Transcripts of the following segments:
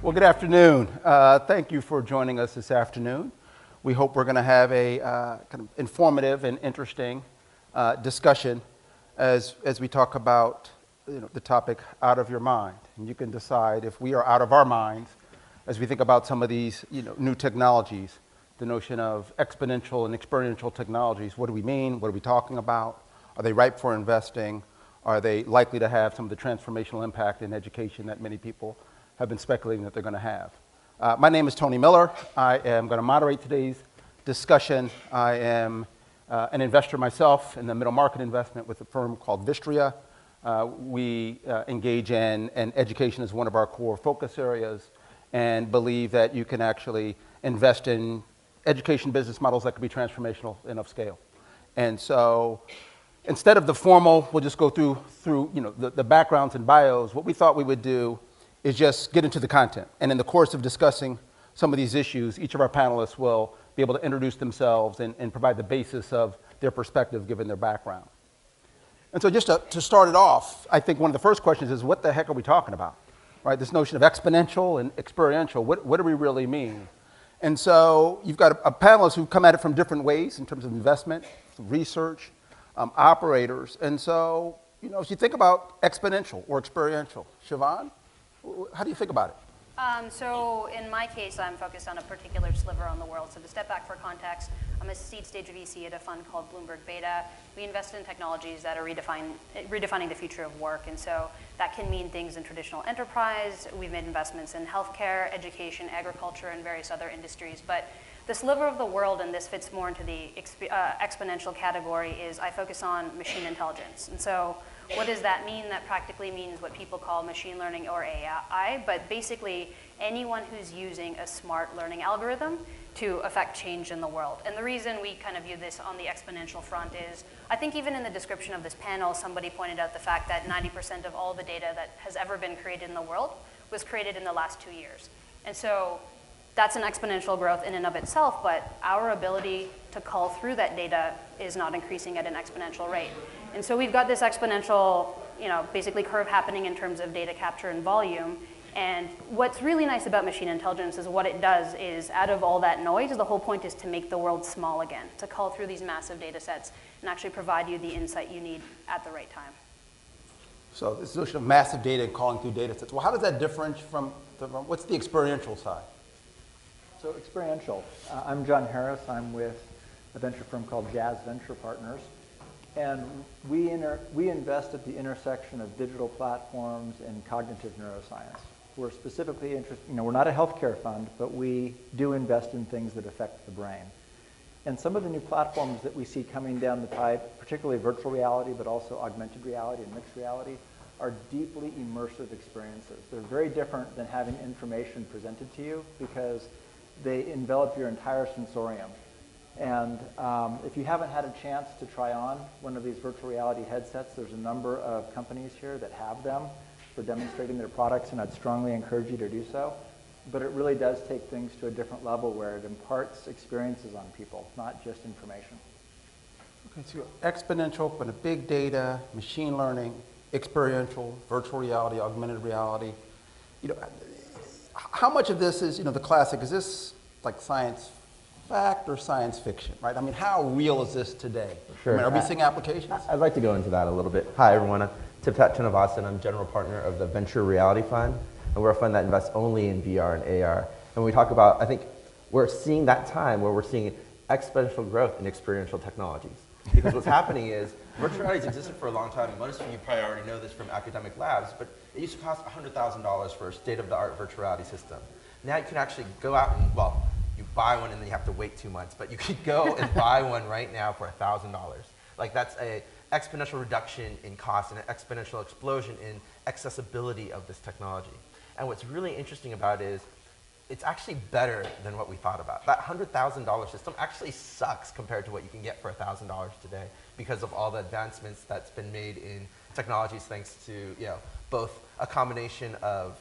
Well, good afternoon. Thank you for joining us this afternoon. We hope we're going to have a kind of informative and interesting discussion as we talk about the topic out of your mind. And you can decide if we are out of our minds as we think about some of these new technologies, the notion of exponential and experiential technologies. What do we mean? What are we talking about? Are they ripe for investing? Are they likely to have some of the transformational impact in education that many people have been speculating that they're going to have? My name is Tony Miller. I am going to moderate today's discussion. I am an investor myself in the middle market investment with a firm called Vistria. We engage in, and education is one of our core focus areas, and believe that you can actually invest in education business models that can be transformational and of scale. And so instead of the formal, we'll just go through the backgrounds and bios. What we thought we would do is just get into the content. And in the course of discussing some of these issues, each of our panelists will be able to introduce themselves and provide the basis of their perspective given their background. And so just to start it off, I think one of the first questions is, what the heck are we talking about? Right? This notion of exponential and experiential, what do we really mean? And so you've got a panelists who've come at it from different ways in terms of investment, research, operators. And so, if you think about exponential or experiential, Shivon, how do you think about it? So in my case, I'm focused on a particular sliver on the world. So to step back for context, I'm a seed stage VC at a fund called Bloomberg Beta. We invest in technologies that are redefining the future of work. And so that can mean things in traditional enterprise. We've made investments in healthcare, education, agriculture, and various other industries. But the sliver of the world, and this fits more into the exponential category, is I focus on machine intelligence. And so what does that mean? That practically means what people call machine learning or AI, but basically anyone who's using a smart learning algorithm to affect change in the world. And the reason we kind of view this on the exponential front is, I think even in the description of this panel, somebody pointed out the fact that 90% of all the data that has ever been created in the world was created in the last 2 years. And so that's an exponential growth in and of itself, but our ability to cull through that data is not increasing at an exponential rate. And so we've got this exponential, basically curve happening in terms of data capture and volume. And what's really nice about machine intelligence is what it does is, out of all that noise, the whole point is to make the world small again, to cull through these massive data sets and actually provide you the insight you need at the right time. So this notion of massive data and calling through data sets, well, how does that differentiate from what's the experiential side? So experiential. I'm John Harris. I'm with a venture firm called Jazz Venture Partners. And we invest at the intersection of digital platforms and cognitive neuroscience. We're specifically interested, we're not a healthcare fund, but we do invest in things that affect the brain. And some of the new platforms that we see coming down the pipe, particularly virtual reality, but also augmented reality and mixed reality, are deeply immersive experiences. They're very different than having information presented to you because they envelop your entire sensorium. And if you haven't had a chance to try on one of these virtual reality headsets, there's a number of companies here that have them for demonstrating their products, and I'd strongly encourage you to do so. But it really does take things to a different level where it imparts experiences on people, not just information. Okay, so exponential, but a big data, machine learning, experiential, virtual reality, augmented reality. How much of this is, the classic, is this like science fact or science fiction, right? I mean, how real is this today? Sure. Are we seeing applications? I'd like to go into that a little bit. Hi, everyone. I'm Tipatat, Chennavasin. I'm general partner of the Venture Reality Fund, and we're a fund that invests only in VR and AR. And when we talk about, I think we're seeing that time where we're seeing exponential growth in experiential technologies. Because what's happening is virtual reality has existed for a long time. Most of you probably already know this from academic labs, but it used to cost $100,000 for a state-of-the-art virtual reality system. Now you can actually go out and, you buy one and then you have to wait 2 months, but you could go and buy one right now for $1,000. Like, that's an exponential reduction in cost and an exponential explosion in accessibility of this technology. And what's really interesting about it is it's actually better than what we thought about. That $100,000 system actually sucks compared to what you can get for $1,000 today because of all the advancements that's been made in technologies, thanks to both a combination of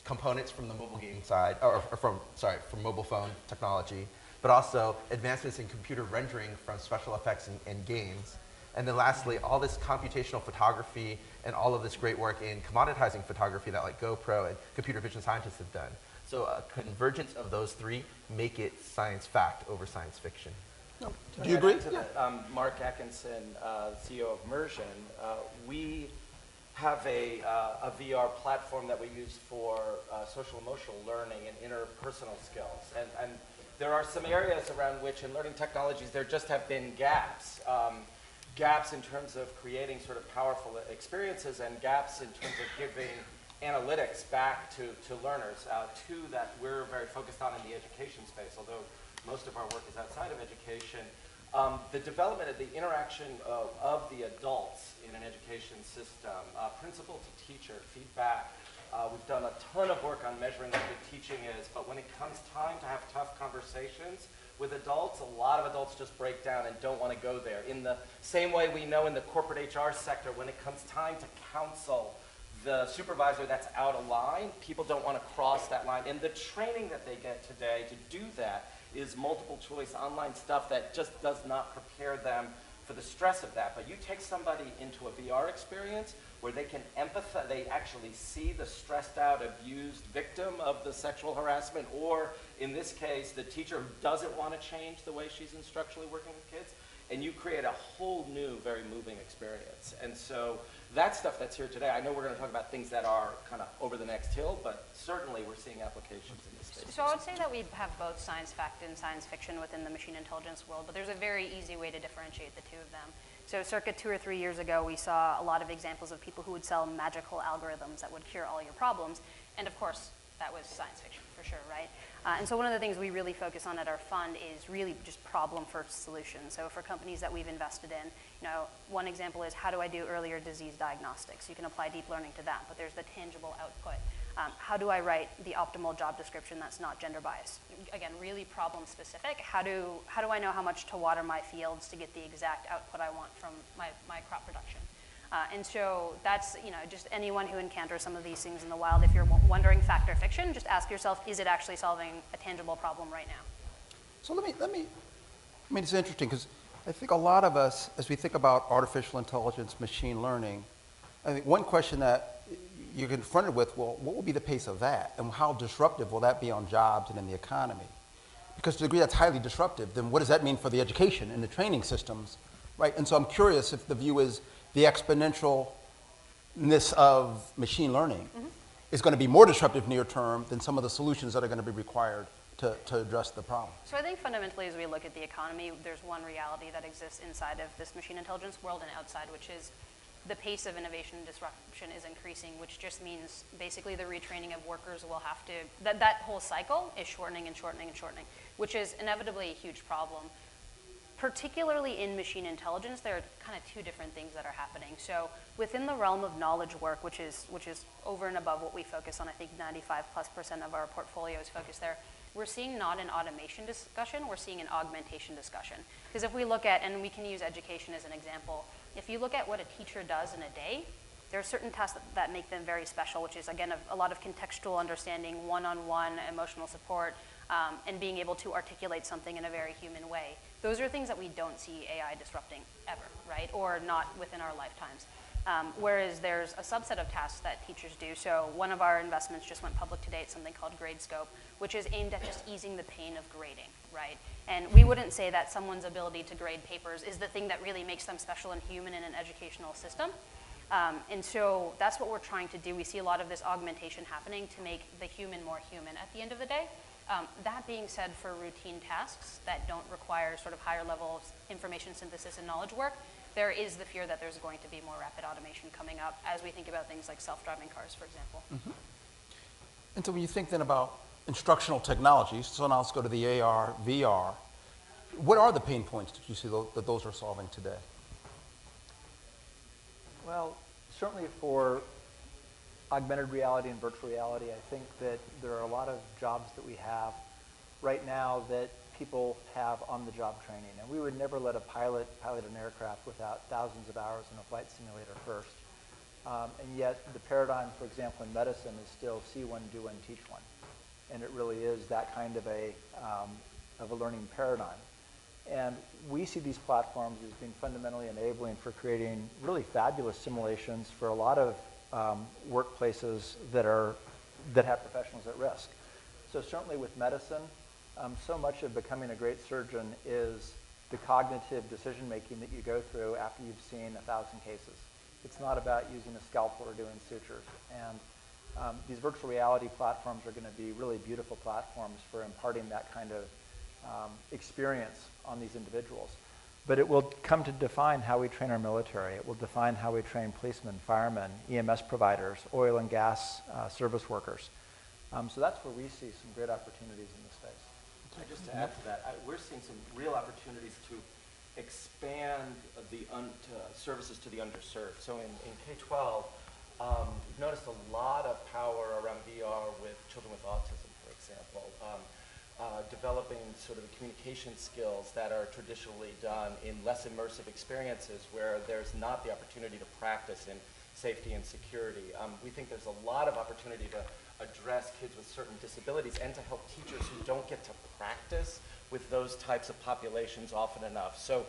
components from the mobile game side, from mobile phone technology, but also advancements in computer rendering from special effects and games, And then lastly, all this computational photography and all of this great work in commoditizing photography that like GoPro and computer vision scientists have done. So a convergence of those three make it science fact over science fiction. Do you agree? Mark Atkinson, CEO of Mursion, we have a VR platform that we use for social emotional learning and interpersonal skills. And there are some areas around which in learning technologies there just have been gaps. Gaps in terms of creating sort of powerful experiences and gaps in terms of giving analytics back to learners. Two that we're very focused on in the education space, although most of our work is outside of education. The development of the interaction of the adults in an education system, principal to teacher, feedback. We've done a ton of work on measuring what good teaching is, but when it comes time to have tough conversations with adults, a lot of adults just break down and don't want to go there. In the same way we know in the corporate HR sector, when it comes time to counsel the supervisor that's out of line, people don't want to cross that line. And the training that they get today to do that is multiple choice online stuff that just does not prepare them for the stress of that. But you take somebody into a VR experience where they can empathize, they actually see the stressed out, abused victim of the sexual harassment, or in this case, the teacher who doesn't want to change the way she's instructionally working with kids, and you create a whole new, very moving experience. And so that stuff that's here today, I know we're going to talk about things that are kind of over the next hill, but certainly we're seeing applications in this space. So I would say that we have both science fact and science fiction within the machine intelligence world, but there's a very easy way to differentiate the two of them. So circa 2 or 3 years ago, we saw a lot of examples of people who would sell magical algorithms that would cure all your problems. And of course, that was science fiction for sure, right? And so one of the things we really focus on at our fund is really just problem-first solutions. So for companies that we've invested in, one example is how do I do earlier disease diagnostics? You can apply deep learning to that, but there's the tangible output. How do I write the optimal job description that's not gender biased? Again, really problem-specific. How do I know how much to water my fields to get the exact output I want from my crop production? And so that's, just anyone who encounters some of these things in the wild, if you're wondering fact or fiction, just ask yourself, is it actually solving a tangible problem right now? So it's interesting because I think a lot of us, as we think about artificial intelligence, machine learning, I think one question that you're confronted with, well, what will be the pace of that? And how disruptive will that be on jobs and in the economy? Because to the degree that's highly disruptive, then what does that mean for the education and the training systems, right? And so I'm curious if the view is the exponentialness of machine learning is going to be more disruptive near term than some of the solutions that are going to be required to address the problem. So I think fundamentally as we look at the economy, there's one reality that exists inside of this machine intelligence world and outside, which is the pace of innovation and disruption is increasing, which just means basically the retraining of workers will have to, that whole cycle is shortening and shortening and shortening, which is inevitably a huge problem. Particularly in machine intelligence, there are kind of two different things that are happening. So within the realm of knowledge work, which is over and above what we focus on, I think 95+% of our portfolio is focused there, we're seeing not an automation discussion, we're seeing an augmentation discussion. Because if we look at, and we can use education as an example, if you look at what a teacher does in a day, there are certain tasks that make them very special, which is, again, a lot of contextual understanding, one-on-one emotional support, and being able to articulate something in a very human way. Those are things that we don't see AI disrupting ever, right? Or not within our lifetimes. Whereas there's a subset of tasks that teachers do. So one of our investments just went public today, it's something called GradeScope, which is aimed at just easing the pain of grading, right? And we wouldn't say that someone's ability to grade papers is the thing that really makes them special and human in an educational system. And so that's what we're trying to do. We see a lot of this augmentation happening to make the human more human at the end of the day. That being said, for routine tasks that don't require sort of higher level information synthesis and knowledge work, there is the fear that there's going to be more rapid automation coming up as we think about things like self-driving cars, for example. And so when you think then about instructional technologies, so now let's go to the ARVR, what are the pain points that you see that those are solving today? Well, certainly for augmented reality and virtual reality, I think that there are a lot of jobs that we have right now that people have on-the-job training. And we would never let a pilot an aircraft without thousands of hours in a flight simulator first. And yet the paradigm, for example, in medicine is still see one, do one, teach one. And it really is that kind of a learning paradigm. And we see these platforms as being fundamentally enabling for creating really fabulous simulations for a lot of workplaces that have professionals at risk. So certainly with medicine, so much of becoming a great surgeon is the cognitive decision-making that you go through after you've seen 1,000 cases. It's not about using a scalpel or doing sutures. And these virtual reality platforms are going to be really beautiful platforms for imparting that kind of experience on these individuals. But it will come to define how we train our military. It will define how we train policemen, firemen, EMS providers, oil and gas service workers. So that's where we see some great opportunities in this space. Just to add to that, we're seeing some real opportunities to expand the services to the underserved. So in K-12, we've noticed a lot of power around VR with children with autism, for example. Developing sort of communication skills that are traditionally done in less immersive experiences where there's not the opportunity to practice in safety and security. We think there's a lot of opportunity to address kids with certain disabilities and to help teachers who don't get to practice with those types of populations often enough. So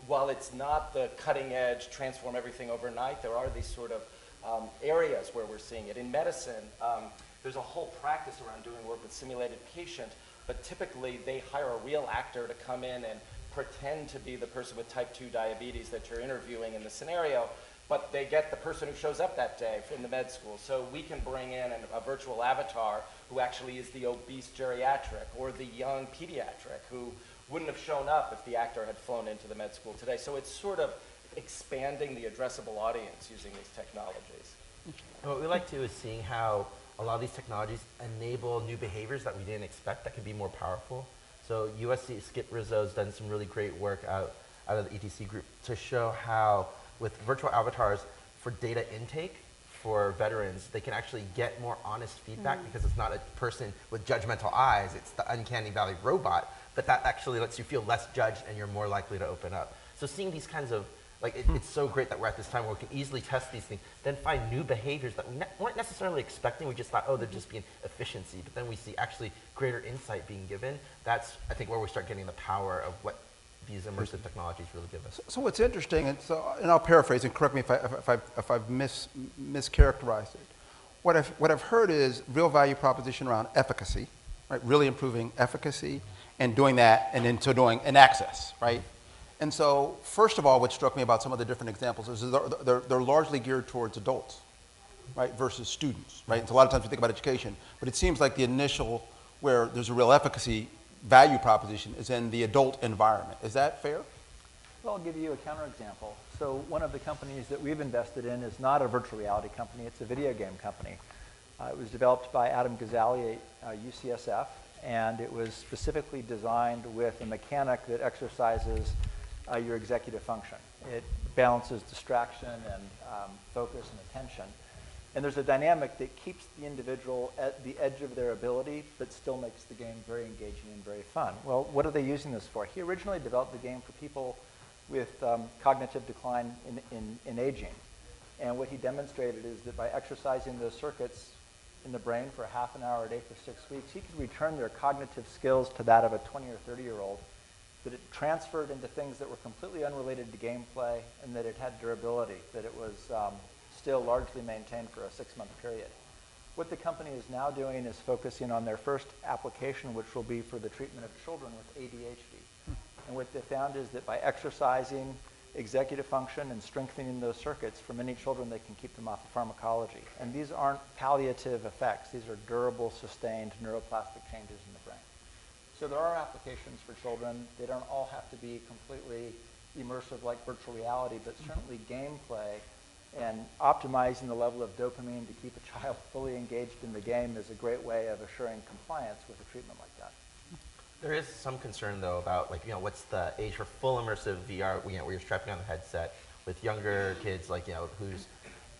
while it's not the cutting edge, transform everything overnight, there are these sort of areas where we're seeing it. In medicine, there's a whole practice around doing work with simulated patient, but typically they hire a real actor to come in and pretend to be the person with type 2 diabetes that you're interviewing in the scenario, but they get the person who shows up that day in the med school. So we can bring in a virtual avatar who actually is the obese geriatric or the young pediatric who wouldn't have shown up if the actor had flown into the med school today. So it's sort of expanding the addressable audience using these technologies. What we like to is seeing how a lot of these technologies enable new behaviors that we didn't expect that could be more powerful. So USC Skip Rizzo's done some really great work out of the ETC group to show how with virtual avatars for data intake for veterans, they can actually get more honest feedback because it's not a person with judgmental eyes, it's the uncanny valley robot, but that actually lets you feel less judged and you're more likely to open up. So seeing these kinds of, it's so great that we're at this time where we can easily test these things, then find new behaviors that we weren't necessarily expecting. We just thought, oh, they're just being efficiency, but then we see actually greater insight being given. That's, I think, where we start getting the power of what these immersive technologies really give us. So what's interesting, and I'll paraphrase and correct me if I've mischaracterized it. What I've heard is real value proposition around efficacy, right? Really improving efficacy and doing that, and then so doing an access, right? And so first of all, what struck me about some of the different examples is they're largely geared towards adults, right, versus students, right? And so a lot of times we think about education, but it seems like the initial where there's a real efficacy value proposition is in the adult environment. Is that fair? Well, I'll give you a counterexample. So one of the companies that we've invested in is not a virtual reality company, it's a video game company. It was developed by Adam Ghazali at UCSF, and it was specifically designed with a mechanic that exercises your executive function. It balances distraction and focus and attention. And there's a dynamic that keeps the individual at the edge of their ability, but still makes the game very engaging and very fun. Well, what are they using this for? He originally developed the game for people with cognitive decline in aging. And what he demonstrated is that by exercising those circuits in the brain for half an hour a day for 6 weeks, he could return their cognitive skills to that of a 20 or 30-year-old, that it transferred into things that were completely unrelated to gameplay, and that it had durability, that it was still largely maintained for a 6-month period. What the company is now doing is focusing on their first application, which will be for the treatment of children with ADHD. And what they found is that by exercising executive function and strengthening those circuits, for many children, they can keep them off of pharmacology. And these aren't palliative effects. These are durable, sustained neuroplastic changes in the brain. So there are applications for children. They don't all have to be completely immersive like virtual reality, but certainly gameplay and optimizing the level of dopamine to keep a child fully engaged in the game is a great way of assuring compliance with a treatment like that. There is some concern, though, about what's the age for full immersive VR, where you're strapping on the headset with younger kids, who's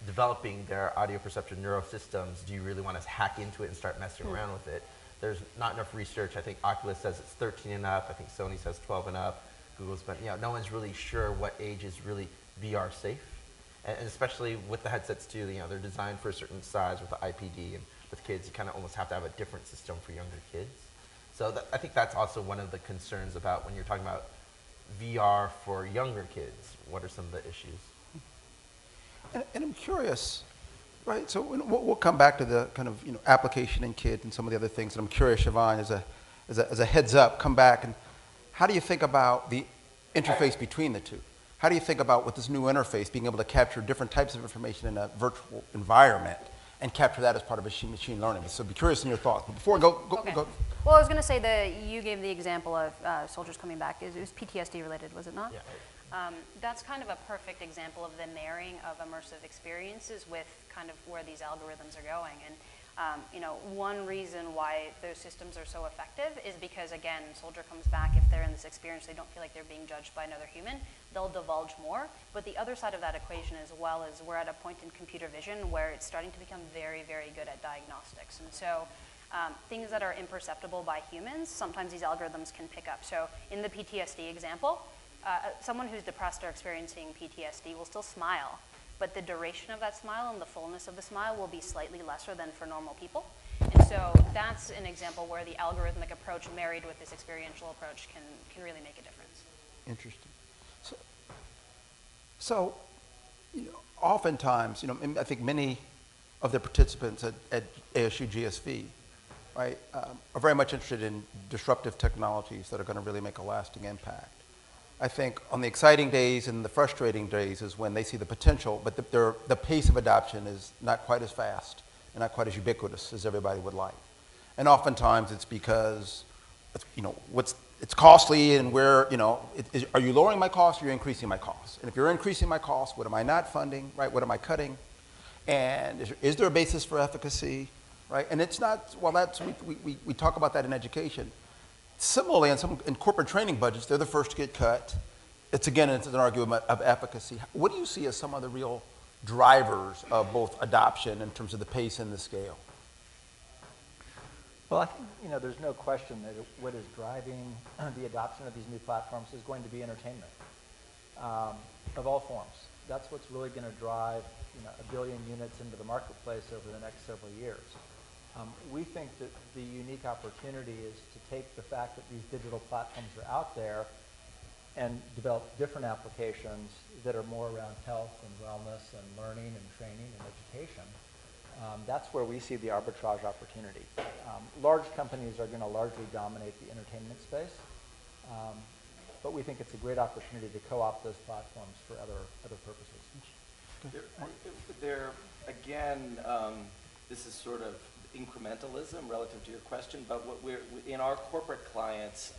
developing their audio perception neurosystems. Do you really want to hack into it and start messing around with it? There's not enough research. I think Oculus says it's 13 and up. I think Sony says 12 and up. Google's been, no one's really sure what age is really VR safe. And especially with the headsets too, they're designed for a certain size with the IPD, and with kids, you kind of almost have to have a different system for younger kids. So I think that's also one of the concerns about when you're talking about VR for younger kids. What are some of the issues? And I'm curious, right? So we'll come back to the kind of application in kids and some of the other things. And I'm curious, Shivon, as a heads up, come back and how do you think about the interface between the two? How do you think about with this new interface being able to capture different types of information in a virtual environment and capture that as part of machine learning? So be curious in your thoughts. But before go. Well, I was going to say that you gave the example of soldiers coming back. It was PTSD related, was it not? Yeah. That's kind of a perfect example of the marrying of immersive experiences with kind of where these algorithms are going. And one reason why those systems are so effective is because, again, soldier comes back, if they're in this experience, they don't feel like they're being judged by another human, they'll divulge more. But the other side of that equation as well is we're at a point in computer vision where it's starting to become very, very good at diagnostics. And so things that are imperceptible by humans, sometimes these algorithms can pick up. So in the PTSD example, someone who's depressed or experiencing PTSD will still smile, but the duration of that smile and the fullness of the smile will be slightly lesser than for normal people. And so that's an example where the algorithmic approach married with this experiential approach can really make a difference. Interesting. So oftentimes, I think many of the participants at ASU GSV, right, are very much interested in disruptive technologies that are going to really make a lasting impact. I think on the exciting days and the frustrating days is when they see the potential, but the pace of adoption is not quite as fast and not quite as ubiquitous as everybody would like. And oftentimes it's because, it's costly and are you lowering my costs or are you increasing my costs? And if you're increasing my costs, what am I not funding, right? What am I cutting? And is there a basis for efficacy, right? And it's not, we talk about that in education. Similarly, in corporate training budgets, they're the first to get cut. It's an argument of efficacy. What do you see as some of the real drivers of both adoption in terms of the pace and the scale? Well, I think there's no question that what is driving the adoption of these new platforms is going to be entertainment of all forms. That's what's really going to drive 1 billion units into the marketplace over the next several years. We think that the unique opportunity is to take the fact that these digital platforms are out there and develop different applications that are more around health and wellness and learning and training and education. That's where we see the arbitrage opportunity. Large companies are going to largely dominate the entertainment space, but we think it's a great opportunity to co-opt those platforms for other purposes. This is sort of incrementalism relative to your question, but what we're in our corporate clients,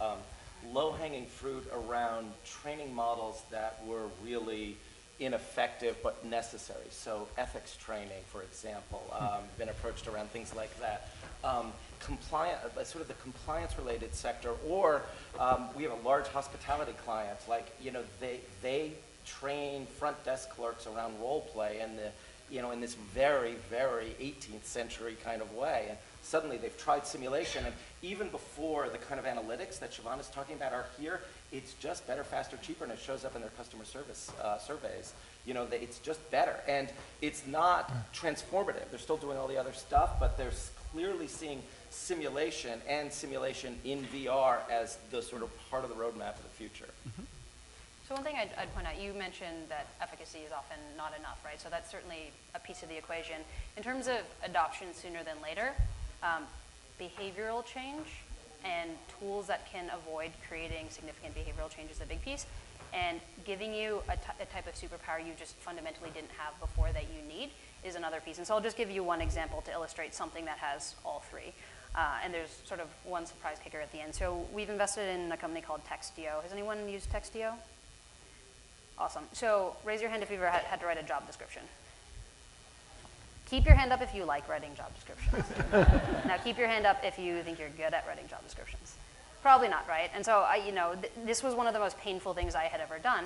low-hanging fruit around training models that were really ineffective but necessary. So ethics training, for example, been approached around things like that. Sort of the compliance-related sector, or we have a large hospitality client. They train front desk clerks around role play and in this very, very 18th century kind of way. And suddenly they've tried simulation, and even before the kind of analytics that Shivon is talking about are here, it's just better, faster, cheaper, and it shows up in their customer service surveys. It's just better. And it's not transformative. They're still doing all the other stuff, but they're clearly seeing simulation in VR as the sort of part of the roadmap of the future. Mm-hmm. So one thing I'd point out, you mentioned that efficacy is often not enough, right? So that's certainly a piece of the equation. In terms of adoption sooner than later, behavioral change and tools that can avoid creating significant behavioral change is a big piece. And giving you a type of superpower you just fundamentally didn't have before that you need is another piece. And so I'll just give you one example to illustrate something that has all three. And there's sort of one surprise kicker at the end. So we've invested in a company called Textio. Has anyone used Textio? Awesome. So raise your hand if you've ever had to write a job description. Keep your hand up if you like writing job descriptions. Now keep your hand up if you think you're good at writing job descriptions. Probably not, right? And so this was one of the most painful things I had ever done.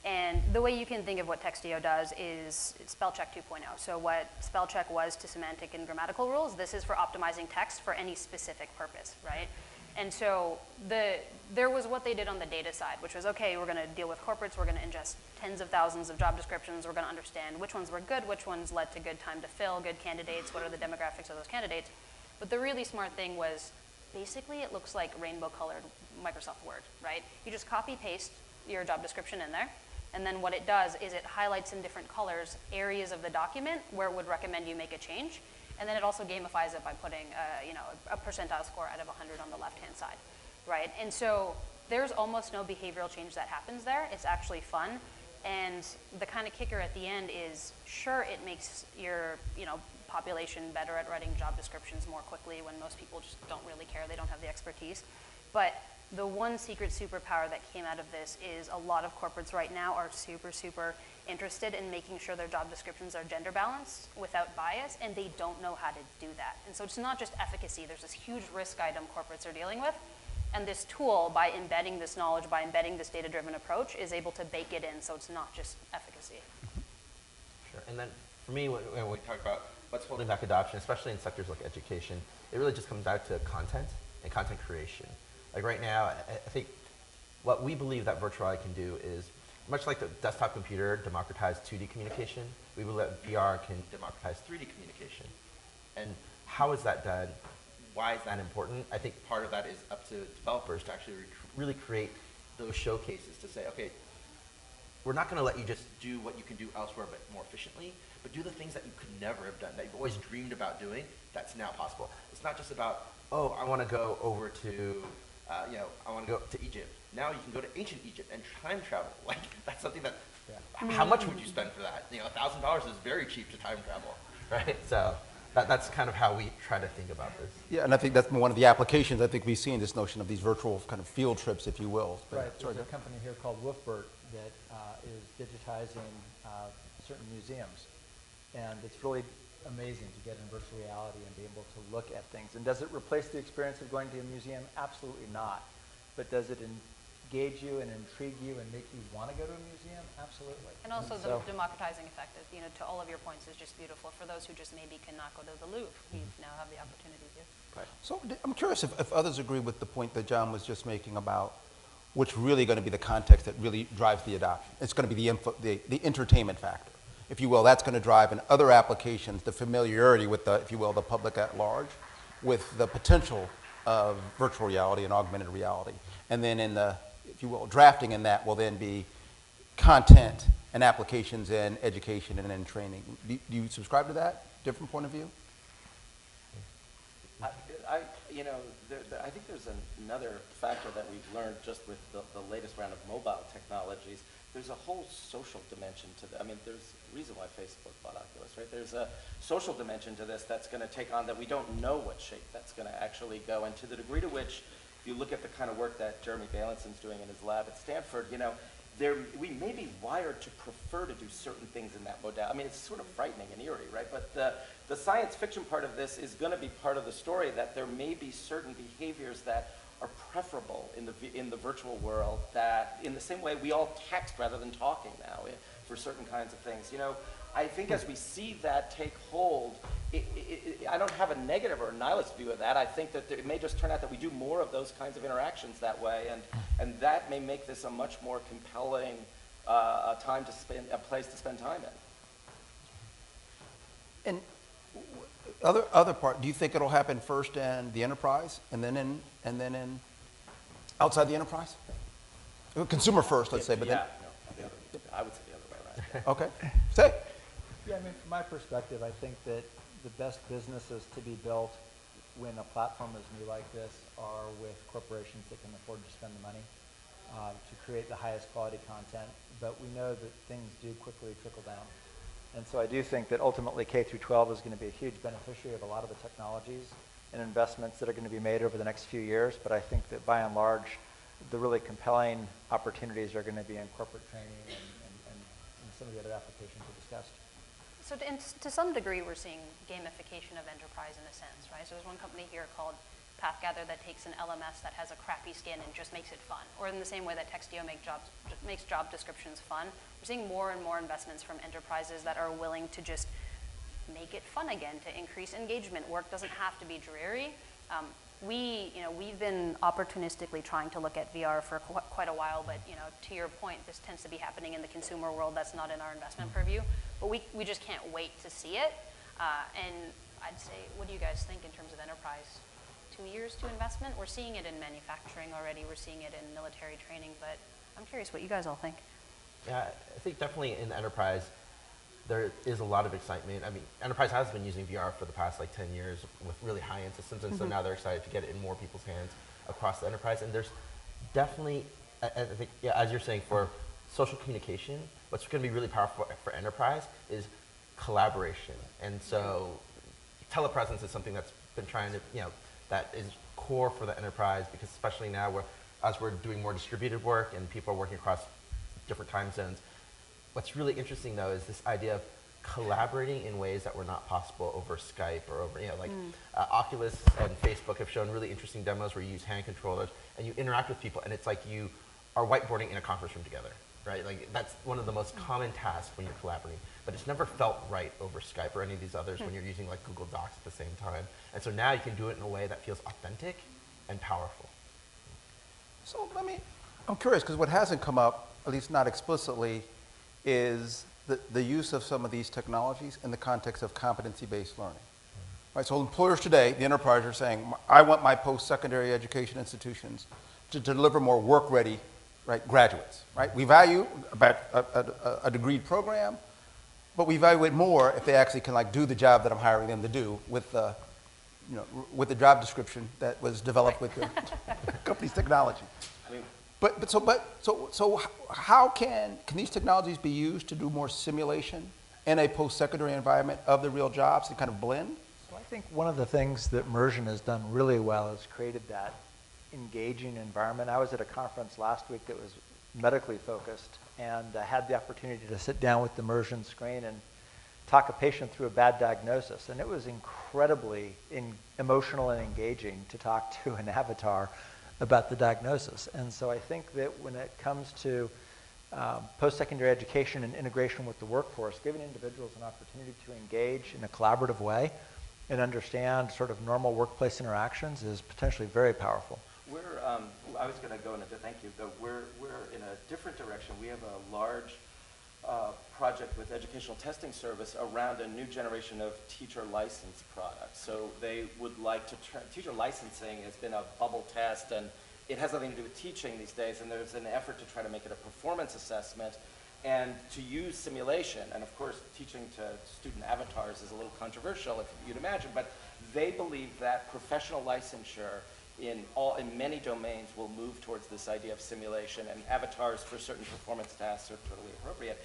And the way you can think of what Textio does is spell check 2.0. So what spell check was to semantic and grammatical rules, this is for optimizing text for any specific purpose, right? And so there was what they did on the data side, which was, okay, we're going to deal with corporates, we're going to ingest tens of thousands of job descriptions, we're going to understand which ones were good, which ones led to good time to fill, good candidates, what are the demographics of those candidates. But the really smart thing was basically it looks like rainbow-colored Microsoft Word, right? You just copy-paste your job description in there, and then what it does is it highlights in different colors areas of the document where it would recommend you make a change, and then it also gamifies it by putting a percentile score out of 100 on the left-hand side, right? And so there's almost no behavioral change that happens there. It's actually fun. And the kind of kicker at the end is, sure, it makes your population better at writing job descriptions more quickly when most people just don't really care. They don't have the expertise. But the one secret superpower that came out of this is a lot of corporates right now are super, super interested in making sure their job descriptions are gender balanced without bias, and they don't know how to do that. And so it's not just efficacy. There's this huge risk item corporates are dealing with. And this tool, by embedding this knowledge, by embedding this data-driven approach, is able to bake it in so it's not just efficacy. Sure. And then for me, when we talk about what's holding back adoption, especially in sectors like education, it really just comes down to content and content creation. Like right now, I think what we believe that virtual reality can do is, much like the desktop computer democratized 2D communication, we believe that VR can democratize 3D communication. And how is that done? Why is that important? I think part of that is up to developers to actually really create those showcases to say, okay, we're not going to let you just do what you can do elsewhere but more efficiently, but do the things that you could never have done, that you've always dreamed about doing, that's now possible. It's not just about, oh, I want to go over to, I want to go to Egypt. Now you can go to ancient Egypt and time travel. Like, that's something that, how much would you spend for that? $1,000 is very cheap to time travel, right? So that's kind of how we try to think about this. Yeah, and I think that's one of the applications I think we see in this notion of these virtual kind of field trips, if you will. Right, there's a company here called Wolfbert that is digitizing certain museums. And it's really amazing to get in virtual reality and be able to look at things. And does it replace the experience of going to a museum? Absolutely not. But does it engage you and intrigue you and make you want to go to a museum? Absolutely. And also the democratizing effect, is, to all of your points, is just beautiful. For those who just maybe cannot go to the Louvre, you now have the opportunity to. Right. So I'm curious if others agree with the point that John was just making about what's really going to be the context that really drives the adoption. It's going to be the entertainment factor, if you will. That's going to drive in other applications the familiarity with the, if you will, the public at large, with the potential of virtual reality and augmented reality. And then in the, if you will, drafting in that will then be content and applications in education and in training. Do you subscribe to that different point of view? I think there's another factor that we've learned just with the latest round of mobile technologies. There's a whole social dimension to that. I mean, there's a reason why Facebook bought Oculus, right? There's a social dimension to this that's going to take on that we don't know what shape that's going to actually go. And to the degree to which, if you look at the kind of work that Jeremy Bailenson doing in his lab at Stanford, we may be wired to prefer to do certain things in that modality. I mean, it's sort of frightening and eerie, right? But the science fiction part of this is going to be part of the story, that there may be certain behaviors that are preferable in the virtual world, that in the same way we all text rather than talking now for certain kinds of things. I think as we see that take hold, I don't have a negative or a nihilist view of that. I think that it may just turn out that we do more of those kinds of interactions that way, and that may make this a much more compelling a place to spend time in. And other part, do you think it'll happen first in the enterprise and then in outside the enterprise? Consumer first, let's say, but then. No, I would say the other way around. Okay, say. Yeah, I mean, from my perspective, I think that the best businesses to be built when a platform is new like this are with corporations that can afford to spend the money to create the highest quality content. But we know that things do quickly trickle down. And so I do think that ultimately K through 12 is going to be a huge beneficiary of a lot of the technologies and investments that are going to be made over the next few years. But I think that by and large, the really compelling opportunities are going to be in corporate training and some of the other applications we discussed. So to some degree, we're seeing gamification of enterprise in a sense, right? So there's one company here called PathGather that takes an LMS that has a crappy skin and just makes it fun. Or in the same way that Textio makes job descriptions fun, we're seeing more and more investments from enterprises that are willing to just make it fun again, to increase engagement. Work doesn't have to be dreary. We've been opportunistically trying to look at VR for quite a while, but to your point, this tends to be happening in the consumer world. That's not in our investment purview, but we just can't wait to see it. And I'd say, what do you guys think in terms of enterprise? 2 years to investment. We're seeing it in manufacturing already. We're seeing it in military training, but I'm curious what you guys all think. Yeah, I think definitely in enterprise, there is a lot of excitement. I mean, enterprise has been using VR for the past like 10 years with really high-end systems, and so now they're excited to get it in more people's hands across the enterprise. And there's definitely, I think, yeah, as you're saying, for social communication, what's going to be really powerful for enterprise is collaboration. And so telepresence is something that's been trying to, that is core for the enterprise, because especially now as we're doing more distributed work and people are working across different time zones. What's really interesting though is this idea of collaborating in ways that were not possible over Skype or over, Oculus and Facebook have shown really interesting demos where you use hand controllers and you interact with people, and it's like you are whiteboarding in a conference room together, right? Like that's one of the most common tasks when you're collaborating, but it's never felt right over Skype or any of these others when you're using like Google Docs at the same time. And so now you can do it in a way that feels authentic and powerful. So I'm curious, because what hasn't come up, at least not explicitly, is the use of some of these technologies in the context of competency-based learning. Right, so employers today, the enterprise, are saying, I want my post-secondary education institutions to deliver more work-ready, right, graduates. Right? We value about a degree program, but we value it more if they actually can do the job that I'm hiring them to do with the, with the job description that was developed with the company's technology. So how can these technologies be used to do more simulation in a post-secondary environment of the real jobs to kind of blend? So I think one of the things that Mursion has done really well is created that engaging environment. I was at a conference last week that was medically focused, and I had the opportunity to sit down with the Mursion screen and talk a patient through a bad diagnosis, and it was incredibly emotional and engaging to talk to an avatar about the diagnosis. And so I think that when it comes to post-secondary education and integration with the workforce, giving individuals an opportunity to engage in a collaborative way and understand sort of normal workplace interactions is potentially very powerful. I was going to go in thank you, but we're in a different direction. We have a large project with Educational Testing Service around a new generation of teacher license products. So they would like to teacher licensing has been a bubble test, and it has nothing to do with teaching these days, and there's an effort to try to make it a performance assessment and to use simulation. And of course, teaching to student avatars is a little controversial, if you'd imagine, but they believe that professional licensure in many domains will move towards this idea of simulation, and avatars for certain performance tasks are totally appropriate.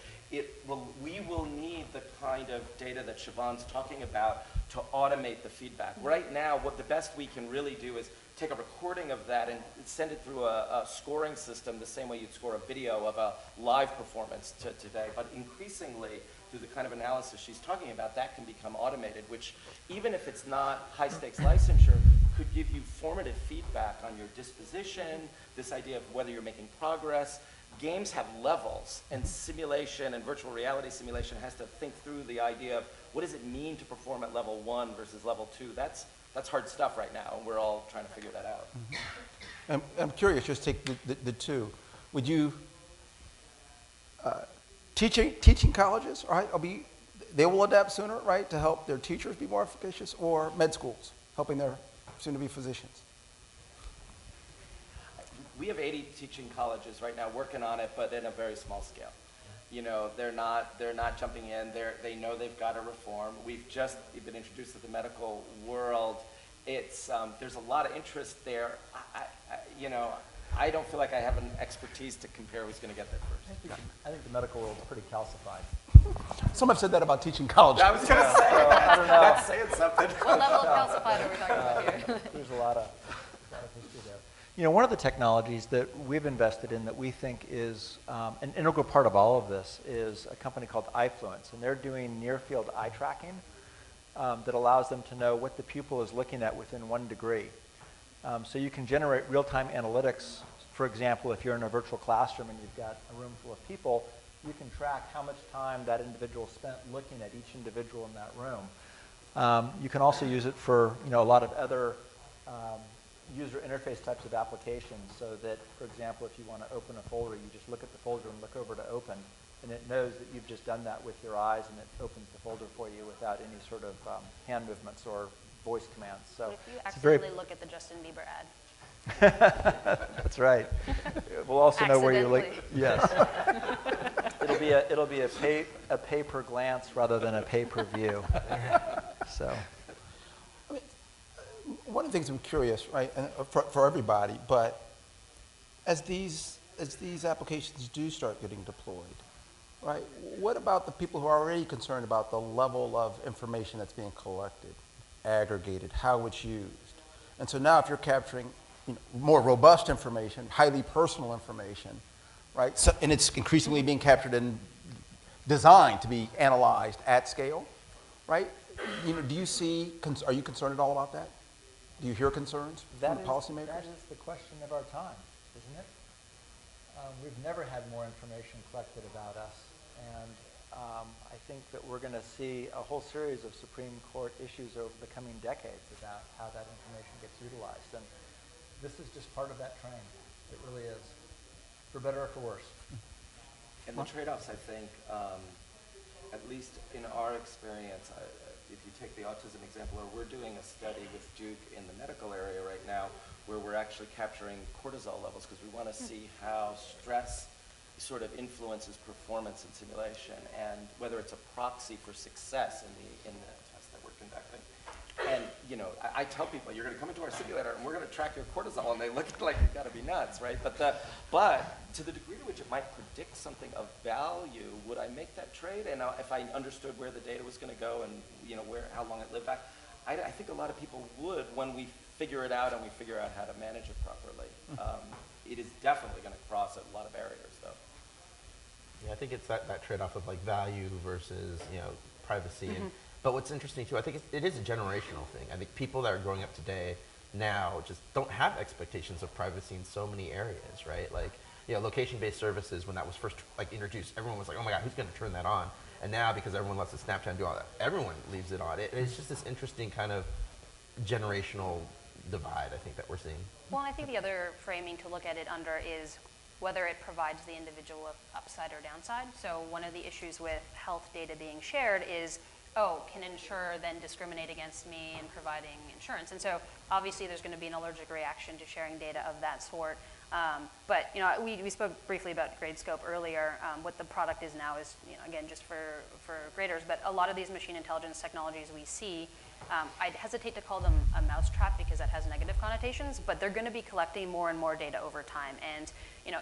We will need the kind of data that Shivon's talking about to automate the feedback. Right now, what the best we can really do is take a recording of that and send it through a scoring system the same way you'd score a video of a live performance today. But increasingly, through the kind of analysis she's talking about, that can become automated, which even if it's not high-stakes licensure, could give you formative feedback on your disposition, this idea of whether you're making progress. Games have levels, and simulation and virtual reality simulation has to think through the idea of what does it mean to perform at level 1 versus level 2. That's hard stuff right now, and we're all trying to figure that out. I'm curious, just take the two. Would you, teaching colleges, right, they will adapt sooner, right, to help their teachers be more efficacious, or med schools, helping their soon-to-be physicians? We have 80 teaching colleges right now working on it, but in a very small scale. They're not jumping in. They know they've got to reform. We've just been introduced to the medical world. There's a lot of interest there. I don't feel like I have an expertise to compare who's going to get there first. I think the medical world is pretty calcified. Some have said that about teaching colleges. I was going to say that. I don't know. That's saying something. What level of calcified are we talking about here? There's a lot of history there. One of the technologies that we've invested in that we think is an integral part of all of this is a company called iFluence, and they're doing near-field eye tracking that allows them to know what the pupil is looking at within 1 degree. So you can generate real-time analytics. For example, if you're in a virtual classroom and you've got a room full of people, you can track how much time that individual spent looking at each individual in that room. You can also use it for a lot of other user interface types of applications, so that, for example, if you want to open a folder, you just look at the folder and look over to open, and it knows that you've just done that with your eyes, and it opens the folder for you without any sort of hand movements or voice commands. So What if you it's very accidentally look at the Justin Bieber ad? That's right. We'll also know where you're like. Accidentally. Yes. It'll be a pay per glance rather than a pay per view. So. One of the things I'm curious, right, and for everybody, but as these applications do start getting deployed, right, what about the people who are already concerned about the level of information that's being collected, aggregated, how it's used? And so now if you're capturing more robust information, highly personal information, right, so, and it's increasingly being captured and designed to be analyzed at scale, right? Do you see, are you concerned at all about that? Do you hear concerns from policymakers? That is the question of our time, isn't it? We've never had more information collected about us, and I think that we're going to see a whole series of Supreme Court issues over the coming decades about how that information gets utilized, and this is just part of that train. It really is, for better or for worse. And the trade-offs, I think, at least in our experience, if you take the autism example, or we're doing a study with Duke in the medical area right now where we're actually capturing cortisol levels because we want to see how stress sort of influences performance in simulation and whether it's a proxy for success in the test that we're conducting. And I tell people, you're going to come into our simulator and we're going to track your cortisol, and they look like you've got to be nuts, right? But to the degree to which it might predict something of value, would I make that trade? And if I understood where the data was going to go and how long it lived back, I think a lot of people would when we figure it out and we figure out how to manage it properly. It is definitely going to cross a lot of barriers, though. Yeah, I think it's that trade-off of like value versus privacy. But what's interesting too, I think it is a generational thing. I think people that are growing up today now just don't have expectations of privacy in so many areas, right? Like, location-based services, when that was first introduced, everyone was like, oh my God, who's going to turn that on? And now, because everyone lets the Snapchat do all that, everyone leaves it on. It's just this interesting kind of generational divide, I think, that we're seeing. Well, and I think the other framing to look at it under is whether it provides the individual upside or downside. So one of the issues with health data being shared is, can an insurer then discriminate against me in providing insurance? And so obviously there's going to be an allergic reaction to sharing data of that sort. But we spoke briefly about grade scope earlier. What the product is now is, again, just for graders, but a lot of these machine intelligence technologies we see, I'd hesitate to call them a mousetrap because that has negative connotations, but they're going to be collecting more and more data over time. And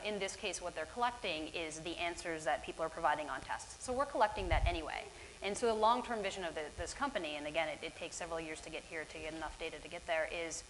in this case, what they're collecting is the answers that people are providing on tests. So we're collecting that anyway. And so the long-term vision of this company, and again, it takes several years to get here to get enough data to get there, is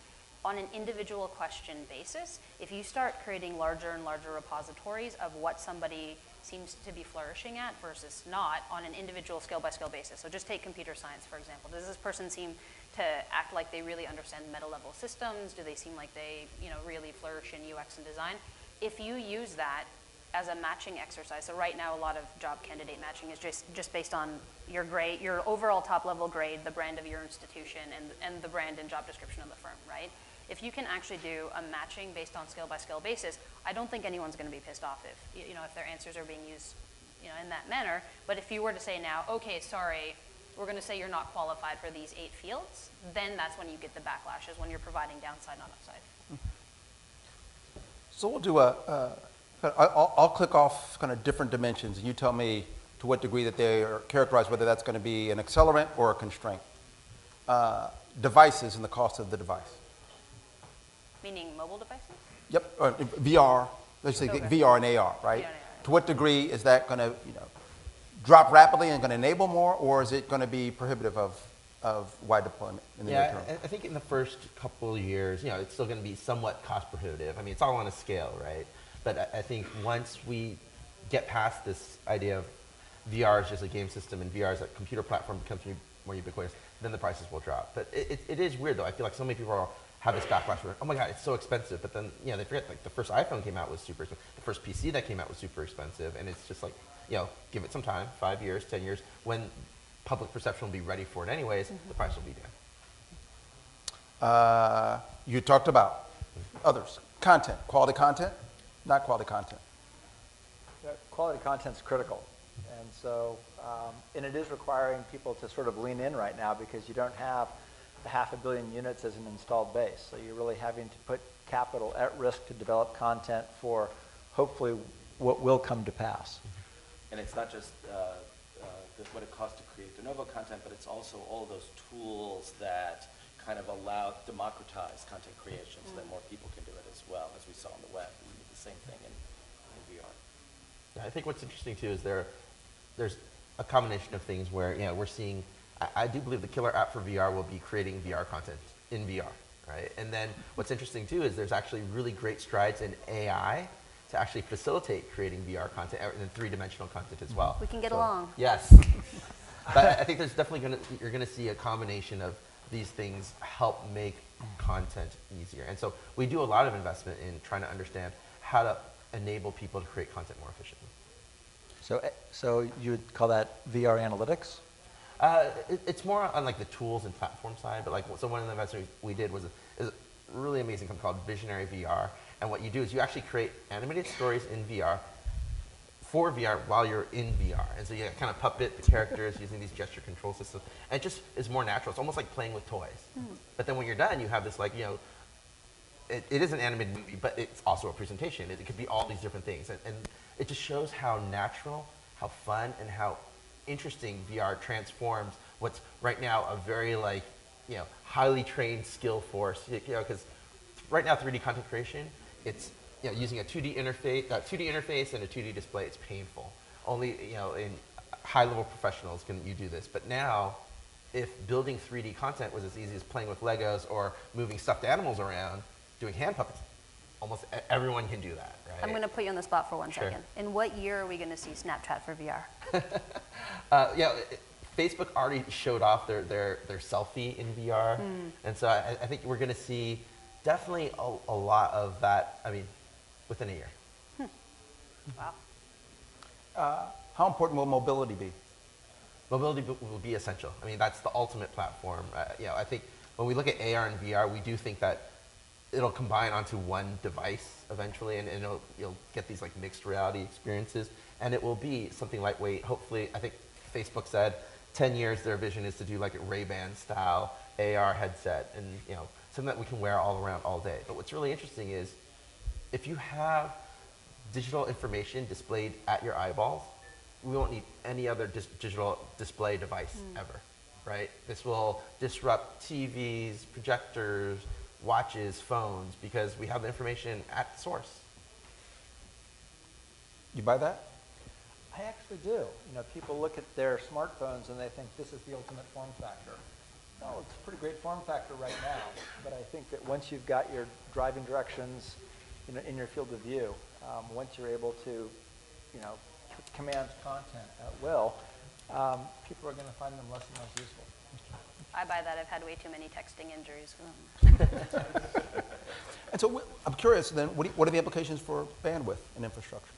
on an individual question basis, if you start creating larger and larger repositories of what somebody seems to be flourishing at versus not on an individual scale-by-scale basis. So just take computer science, for example. Does this person seem to act like they really understand meta-level systems? Do they seem like they really flourish in UX and design? If you use that as a matching exercise, so right now a lot of job candidate matching is just based on your grade, your overall top-level grade, the brand of your institution, and the brand and job description of the firm, right? If you can actually do a matching based on scale-by-scale basis, I don't think anyone's going to be pissed off if their answers are being used in that manner. But if you were to say now, okay, sorry, we're going to say you're not qualified for these 8 fields, then that's when you get the backlash, is when you're providing downside, not upside. So we'll do I'll click off kind of different dimensions, and you tell me to what degree that they are characterized, whether that's going to be an accelerant or a constraint. Devices and the cost of the device. Meaning mobile devices? Yep, VR, let's say Okay. VR and AR, right? VR and AR. To what degree is that going to drop rapidly and going to enable more, or is it going to be prohibitive of wide deployment in the near term? I think in the first couple of years, it's still going to be somewhat cost prohibitive. I mean, it's all on a scale, right? But I think once we get past this idea of VR is just a game system and VR as a computer platform becomes more ubiquitous, then the prices will drop. But it is weird, though. I feel like so many people have this backlash where, oh my God, it's so expensive. But then, they forget, like, the first iPhone came out was super expensive. The first PC that came out was super expensive. And it's just like, give it some time, 5 years, 10 years. When public perception will be ready for it anyways, the price will be down. You talked about others. Content, quality content, not quality content. Quality content's critical. And so, and it is requiring people to sort of lean in right now because you don't have 500 million units as an installed base. So you're really having to put capital at risk to develop content for hopefully what will come to pass. And it's not just what it costs to create de novo content, but it's also all of those tools that kind of allow democratize content creation so that more people can do it as well, as we saw on the web. We need the same thing in VR. Yeah, I think what's interesting too is there's a combination of things where we're seeing. I do believe the killer app for VR will be creating VR content in VR, right? And then what's interesting too is there's actually really great strides in AI to actually facilitate creating VR content and three-dimensional content as well. We can get along. Yes. But I think there's definitely you're going to see a combination of these things help make content easier. And so we do a lot of investment in trying to understand how to enable people to create content more efficiently. So you would call that VR analytics? It's more on like the tools and platform side, but so one of the investments we did is a really amazing company called Visionary VR. And what you do is you actually create animated stories in VR for VR while you're in VR. And so you kind of puppet the characters using these gesture control systems. And it just is more natural. It's almost like playing with toys. But then when you're done, you have this it is an animated movie, but it's also a presentation. It could be all these different things. And it just shows how natural, how fun, and how interesting VR transforms what's right now a very highly trained skill force. Because right now 3D content creation, it's using a 2D interface and a 2D display. It's painful. Only in high-level professionals can you do this. But now, if building 3D content was as easy as playing with Legos or moving stuffed animals around, doing hand puppets, almost everyone can do that, right? I'm going to put you on the spot for one Sure. second. In what year are we going to see Snapchat for VR? Facebook already showed off their selfie in VR, and so I think we're going to see definitely a lot of that. I mean, within a year. Wow. How important will mobility be? Mobility will be essential. I mean, that's the ultimate platform. I think when we look at AR and VR, we do think that it'll combine onto one device eventually, and you'll get these mixed reality experiences, and it will be something lightweight. Hopefully, I think Facebook said 10 years their vision is to do a Ray-Ban style AR headset, and something that we can wear all around all day. But what's really interesting is if you have digital information displayed at your eyeballs, we won't need any other digital display device ever, right? This will disrupt TVs, projectors, watches, phones, because we have the information at the source. You buy that? I actually do. People look at their smartphones and they think this is the ultimate form factor. No, it's a pretty great form factor right now, but I think that once you've got your driving directions in your field of view, once you're able to command content at will, people are going to find them less and less useful. I buy that. I've had way too many texting injuries. And so I'm curious then, what are the implications for bandwidth and infrastructure?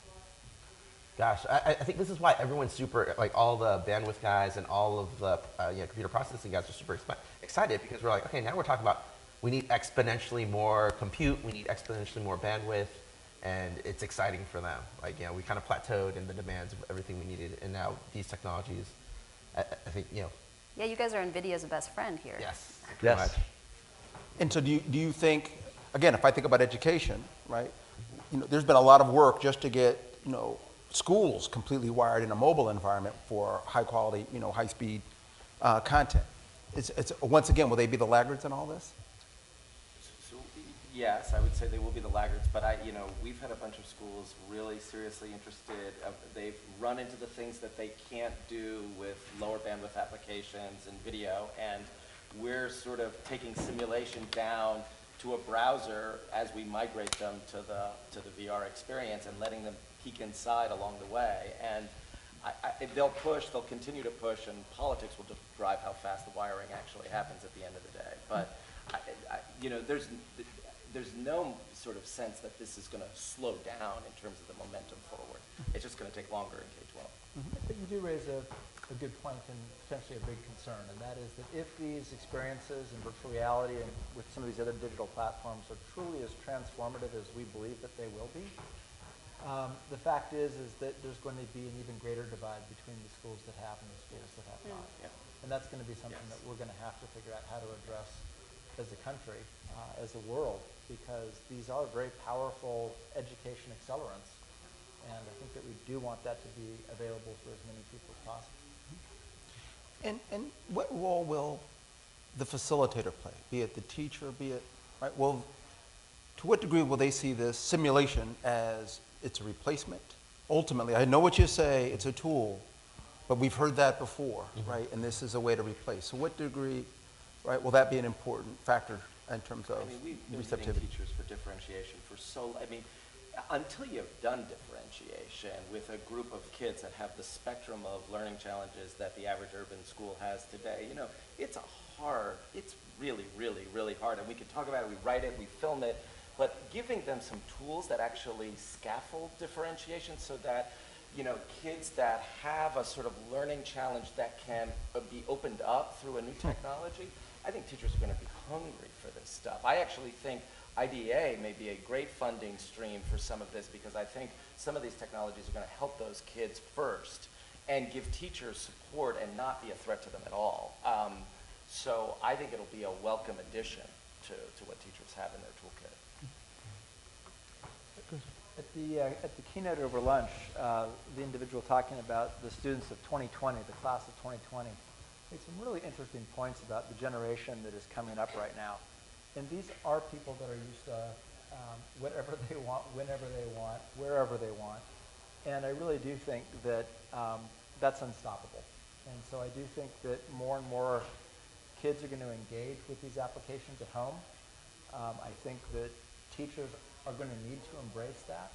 Gosh, I think this is why everyone's super, all the bandwidth guys and all of the computer processing guys are super excited, because we're okay, now we're talking about we need exponentially more compute, we need exponentially more bandwidth, and it's exciting for them. We kind of plateaued in the demands of everything we needed, and now these technologies, I think, Yeah, you guys are NVIDIA's best friend here. Yes. Yes. Much. And so do you think, again, if I think about education, right, there's been a lot of work just to get, schools completely wired in a mobile environment for high quality, high speed content. It's once again, will they be the laggards in all this? So, yes, I would say they will be the laggards, but we've had a bunch of schools really seriously interested. They've run into the things that they can't do with lower bandwidth applications and video, and we're sort of taking simulation down to a browser as we migrate them to the VR experience and letting them peek inside along the way. And they'll continue to push, and politics will just drive how fast the wiring actually happens at the end of the day. But there's no sort of sense that this is going to slow down in terms of the momentum forward. It's just going to take longer in K-12. But you do raise a good point and potentially a big concern, and that is that if these experiences in virtual reality and with some of these other digital platforms are truly as transformative as we believe that they will be, The fact is that there's going to be an even greater divide between the schools that have and the schools that have not. Yeah. And that's going to be something that we're going to have to figure out how to address as a country, as a world, because these are very powerful education accelerants. And I think that we do want that to be available for as many people as possible. And what role will the facilitator play, be it the teacher, be it, right? Well, to what degree will they see this simulation as it's a replacement? Ultimately, I know what you say, it's a tool, but we've heard that before, right? And this is a way to replace. So what degree, right, will that be an important factor in terms of we've been receptivity? teachers for differentiation for until you've done differentiation with a group of kids that have the spectrum of learning challenges that the average urban school has today, it's really, really, really hard. And we can talk about it, we write it, we film it, but giving them some tools that actually scaffold differentiation so that, kids that have a sort of learning challenge that can be opened up through a new technology, I think teachers are going to be hungry for this stuff. I actually think IDA may be a great funding stream for some of this because I think some of these technologies are going to help those kids first and give teachers support and not be a threat to them at all. So I think it'll be a welcome addition to what teachers have in their toolkit. At the keynote over lunch, the individual talking about the students of 2020, the class of 2020, made some really interesting points about the generation that is coming up right now. And these are people that are used to whatever they want, whenever they want, wherever they want. And I really do think that that's unstoppable. And so I do think that more and more kids are going to engage with these applications at home. I think that teachers are going to need to embrace that.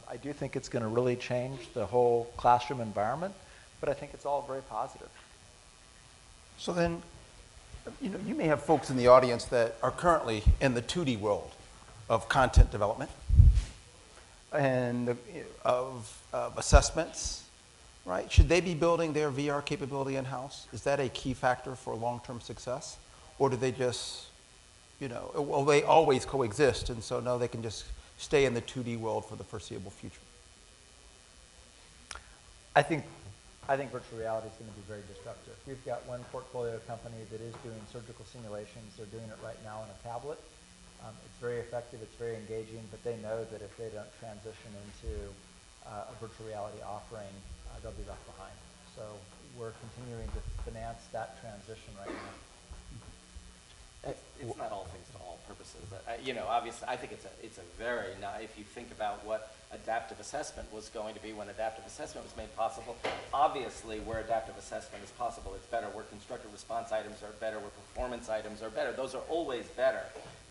I do think it's going to really change the whole classroom environment, but I think it's all very positive. So then, you may have folks in the audience that are currently in the 2D world of content development and of assessments, right? Should they be building their VR capability in-house? Is that a key factor for long-term success? Or do they just, well, they always coexist, and so no, they can just stay in the 2D world for the foreseeable future? I think virtual reality is going to be very disruptive. We've got one portfolio company that is doing surgical simulations. They're doing it right now on a tablet. It's very effective, it's very engaging, but they know that if they don't transition into a virtual reality offering, they'll be left behind. So we're continuing to finance that transition right now. It's not all things to all purposes. Obviously, I think it's a very, now if you think about what adaptive assessment was going to be when adaptive assessment was made possible, obviously where adaptive assessment is possible, it's better. Where constructive response items are better, where performance items are better, those are always better.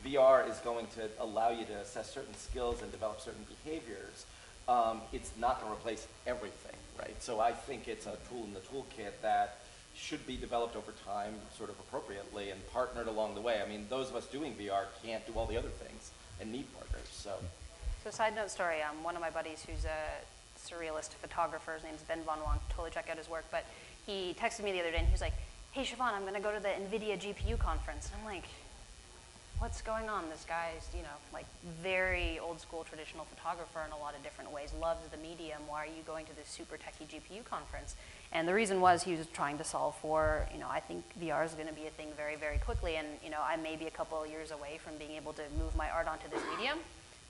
VR is going to allow you to assess certain skills and develop certain behaviors. It's not going to replace everything, right? So I think it's a tool in the toolkit that should be developed over time sort of appropriately and partnered along the way. I mean, those of us doing VR can't do all the other things and need partners, so. So side note story, one of my buddies who's a surrealist photographer, his name's Ben Von Wong, totally check out his work, but he texted me the other day and he was like, hey Shivon, I'm gonna go to the NVIDIA GPU conference. And I'm like, what's going on? This guy's, like very old school traditional photographer in a lot of different ways, loves the medium. Why are you going to this super techie GPU conference? And the reason was he was trying to solve for, I think VR is going to be a thing very, very quickly. And, I may be a couple of years away from being able to move my art onto this medium,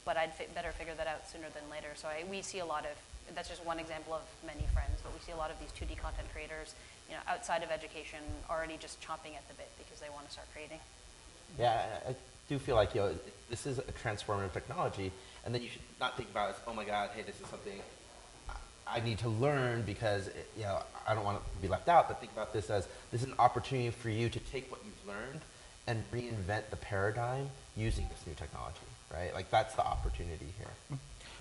but I'd better figure that out sooner than later. So we see a lot of, that's just one example of many friends, but we see a lot of these 2D content creators, outside of education already just chomping at the bit because they want to start creating. Yeah, I do feel like, this is a transformative technology, and then you should not think about it as, oh my God, hey, this is something I need to learn because, I don't want to be left out, but think about this as, this is an opportunity for you to take what you've learned and reinvent the paradigm using this new technology, right? Like, that's the opportunity here.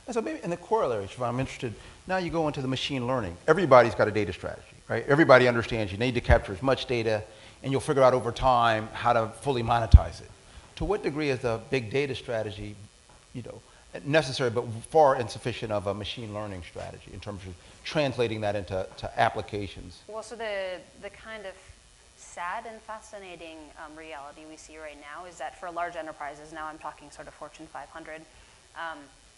And so maybe in the corollary, Shivon, I'm interested, now you go into the machine learning. Everybody's got a data strategy, right? Everybody understands you need to capture as much data, and you'll figure out over time how to fully monetize it. To what degree is the big data strategy, necessary but far insufficient of a machine learning strategy in terms of translating that into applications? Well, so the kind of sad and fascinating reality we see right now is that for large enterprises, now I'm talking sort of Fortune 500,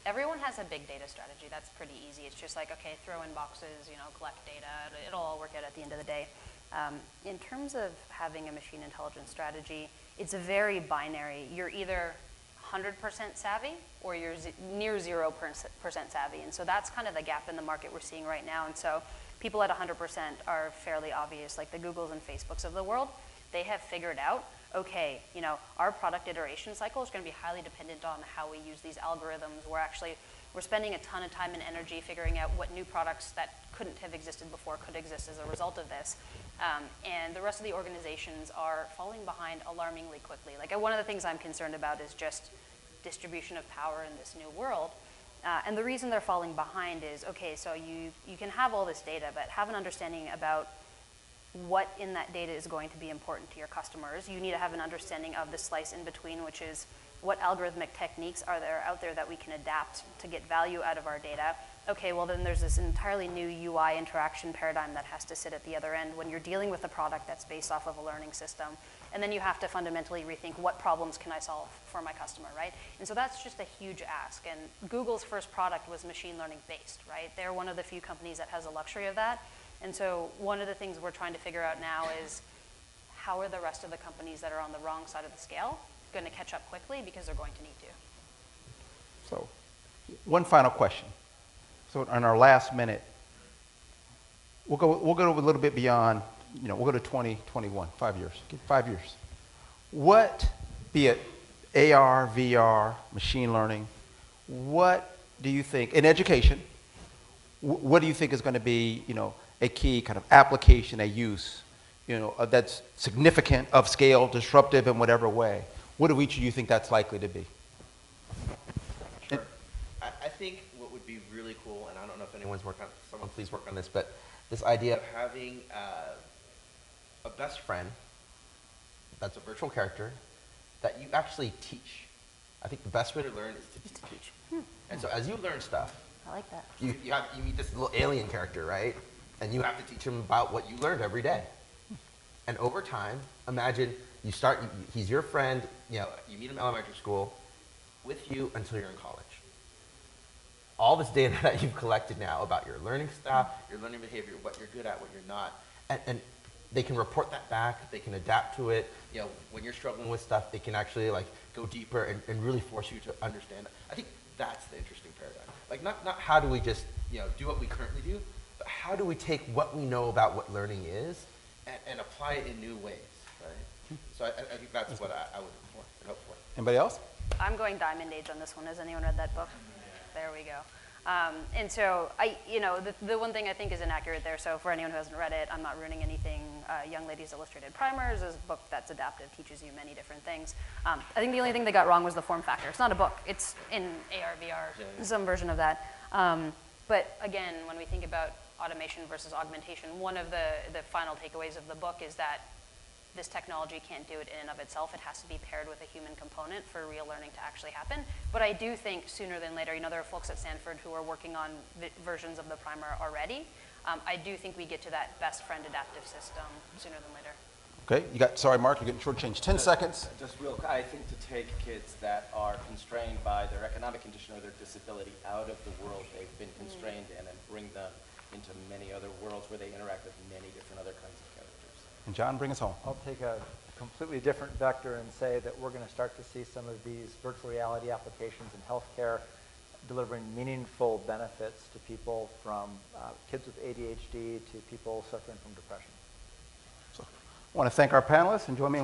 everyone has a big data strategy. That's pretty easy. It's just like, okay, throw in boxes, collect data. It'll all work out at the end of the day. In terms of having a machine intelligence strategy, it's a very binary. You're either 100% savvy or you're near 0% savvy. And so that's kind of the gap in the market we're seeing right now. And so people at 100% are fairly obvious, like the Googles and Facebooks of the world. They have figured out, okay, our product iteration cycle is going to be highly dependent on how we use these algorithms. We're spending a ton of time and energy figuring out what new products that couldn't have existed before could exist as a result of this. And the rest of the organizations are falling behind alarmingly quickly. Like, one of the things I'm concerned about is just distribution of power in this new world. And the reason they're falling behind is, okay, so you can have all this data, but have an understanding about what in that data is going to be important to your customers. You need to have an understanding of the slice in between, which is what algorithmic techniques are there out there that we can adapt to get value out of our data. Okay, well then there's this entirely new UI interaction paradigm that has to sit at the other end when you're dealing with a product that's based off of a learning system. And then you have to fundamentally rethink, what problems can I solve for my customer, right? And so that's just a huge ask. And Google's first product was machine learning based, right? They're one of the few companies that has the luxury of that. And so one of the things we're trying to figure out now is, how are the rest of the companies that are on the wrong side of the scale going to catch up quickly, because they're going to need to. So one final question. So in our last minute, we'll go a little bit beyond, we'll go to 2021, 5 years. 5 years. What, be it AR, VR, machine learning, what do you think, in education, what do you think is going to be, a key kind of application, a use, that's significant, of scale, disruptive in whatever way? What do each of you think that's likely to be? Sure. I think what would be really cool, and I don't know if anyone's worked on, someone please work on this, but this idea of having a best friend that's a virtual character that you actually teach. I think the best way to learn is to teach. And so as you learn stuff, I like that. you meet this little alien character, right? And you have to teach him about what you learned every day. And over time, imagine he's your friend, you meet him in elementary school, with you until you're in college. All this data that you've collected now about your learning style, your learning behavior, what you're good at, what you're not, and they can report that back, they can adapt to it. When you're struggling with stuff, they can actually go deeper and really force you to understand. I think that's the interesting paradigm. Not how do we just do what we currently do, but how do we take what we know about what learning is and apply it in new ways, right? So I think that's what I would hope for. Anybody else? I'm going Diamond Age on this one. Has anyone read that book? There we go. And so the one thing I think is inaccurate there, so for anyone who hasn't read it, I'm not ruining anything. Young Ladies Illustrated Primers is a book that's adaptive, teaches you many different things. I think the only thing they got wrong was the form factor. It's not a book. It's in ARVR, some version of that. But again, when we think about automation versus augmentation, one of the final takeaways of the book is that this technology can't do it in and of itself. It has to be paired with a human component for real learning to actually happen. But I do think sooner than later, there are folks at Stanford who are working on versions of the primer already. I do think we get to that best friend adaptive system sooner than later. Okay, sorry, Mark, you're getting shortchanged. 10 seconds. Just real quick, I think to take kids that are constrained by their economic condition or their disability out of the world they've been constrained in and bring them into many other worlds where they interact with many different other kinds of characters. And John, bring us home. I'll take a completely different vector and say that we're going to start to see some of these virtual reality applications in healthcare delivering meaningful benefits to people, from kids with ADHD to people suffering from depression. So I want to thank our panelists, and join me